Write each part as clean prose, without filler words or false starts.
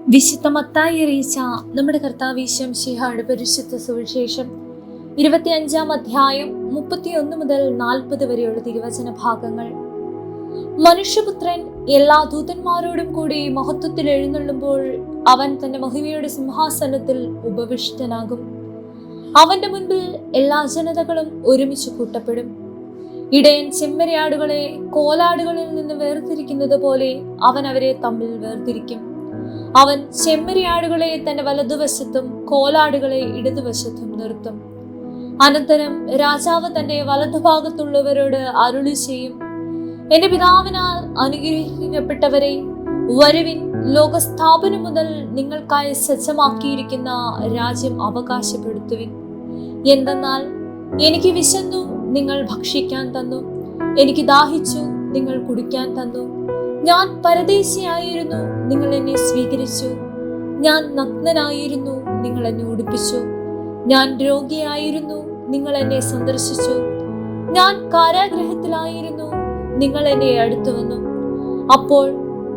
വിശുദ്ധ മത്തായി അറിയിച്ച നമ്മുടെ കർത്താവ് ഈശോമിശിഹായുടെ പരിശുദ്ധ സുവിശേഷം 25-ാം അധ്യായം 31 മുതൽ 40 വരെയുള്ള തിരുവചന ഭാഗങ്ങൾ. മനുഷ്യപുത്രൻ എല്ലാ ദൂതന്മാരോടും കൂടി മഹത്വത്തിൽ എഴുന്നള്ളുമ്പോൾ അവൻ തന്റെ മഹിമയുടെ സിംഹാസനത്തിൽ ഉപവിഷ്ടനാകും. അവന്റെ മുൻപിൽ എല്ലാ ജനതകളും ഒരുമിച്ച് കൂട്ടപ്പെടും. ഇടയൻ ചെമ്മരിയാടുകളെ കോലാടുകളിൽ നിന്ന് വേർതിരിക്കുന്നത് പോലെ അവൻ അവരെ തമ്മിൽ വേർതിരിക്കും. അവൻ ചെമ്മരിയാടുകളെ തന്റെ വലതുവശത്തും കോലാടുകളെ ഇടതുവശത്തും നിർത്തും. അനന്തരം രാജാവ് തന്റെ വലതുഭാഗത്തുള്ളവരോട് അരുളി ചെയ്യും, എന്റെ പിതാവിനാൽ അനുഗ്രഹിക്കപ്പെട്ടവരെ, വരുവിൻ, ലോകസ്ഥാപനം മുതൽ നിങ്ങൾക്കായി സജ്ജമാക്കിയിരിക്കുന്ന രാജ്യം അവകാശപ്പെടുത്തുവിൻ. എന്തെന്നാൽ എനിക്ക് വിശന്നു, നിങ്ങൾ ഭക്ഷിക്കാൻ തന്നു; എനിക്ക് ദാഹിച്ചു, നിങ്ങൾ കുടിക്കാൻ തന്നു. ഞാൻ പരദേശിയായിരുന്നു, നിങ്ങൾ എന്നെ സ്വീകരിച്ചു; ഞാൻ നഗ്നനായിരുന്നു, നിങ്ങൾ എന്നെ ഉടുപ്പിച്ചു; ഞാൻ രോഗിയായിരുന്നു, നിങ്ങൾ എന്നെ സന്ദർശിച്ചു; ഞാൻ കാരാഗൃഹത്തിലായിരുന്നു, നിങ്ങൾ എന്നെ അടുത്തു വന്നു. അപ്പോൾ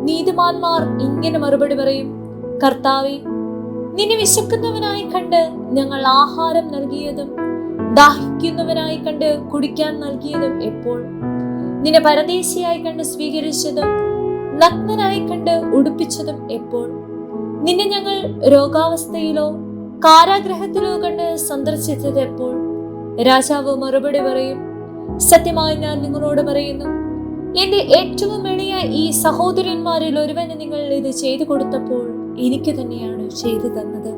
നീതിമാന്മാർ ഇങ്ങനെ മറുപടി പറയും, കർത്താവേ, നിന്നെ വിശക്കുന്നവനായി കണ്ട് ഞങ്ങൾ ആഹാരം നൽകിയതും ദാഹിക്കുന്നവനായി കണ്ട് കുടിക്കാൻ നൽകിയതും എപ്പോൾ? നിന്നെ പരദേശിയായി കണ്ട് സ്വീകരിച്ചതും നഗ്നനായി കണ്ട് ഉടുപ്പിച്ചതും എപ്പോൾ? നിന്നെ ഞങ്ങൾ രോഗാവസ്ഥയിലോ കാരാഗ്രഹത്തിലോ കണ്ട് സന്ദർശിച്ചത് എപ്പോൾ? രാജാവ് മറുപടി പറയും, സത്യമായി ഞാൻ നിങ്ങളോട് പറയുന്നു, എന്റെ ഏറ്റവും എളിയ ഈ സഹോദരന്മാരിൽ ഒരുവന് നിങ്ങൾ ഇത് ചെയ്തു കൊടുത്തപ്പോൾ എനിക്ക് തന്നെയാണ് ചെയ്തു തന്നത്.